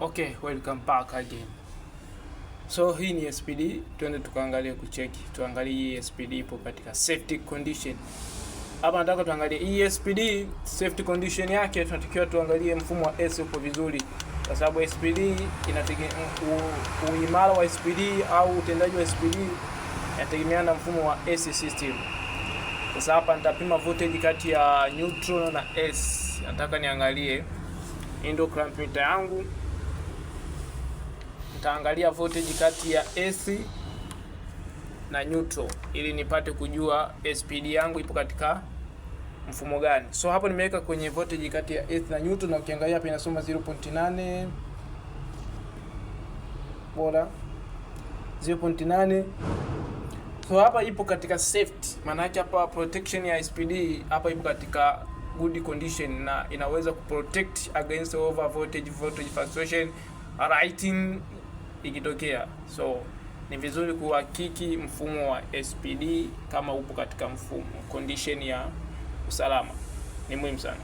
Okay, welcome back again. So hii ni SPD, twende tukaangalie kucheki. Tuangalie hii SPD ipo katika safety condition. Hapa nataka tuangalie hii SPD safety condition yake, tunatakiwa tuangalie mfumo wa S uko vizuri. Kwa sababu SPD inategemea uimara wa SPD au utendaji wa SPD inategemea na mfumo wa S system. Sasa hapa nitapima voltage kati ya neutral na S. Nataka niangalie endo clamp meter yangu. Nitaangalia voltage kati ya AC na neutral ili nipate kujua SPD yangu ipo katika mfumo gani. So hapo nimeweka kwenye voltage kati ya AC na neutral, na ukiangalia hapa inasoma 0.8 bora 0.8. So hapa ipo katika safety, maana yake hapa protection ya SPD hapa ipo katika good condition na inaweza kuprotect against over voltage fluctuation writing ikitokea. So ni vizuri kuhakiki mfumo wa SPD kama upo katika mfumo condition ya usalama, ni muhimu sana.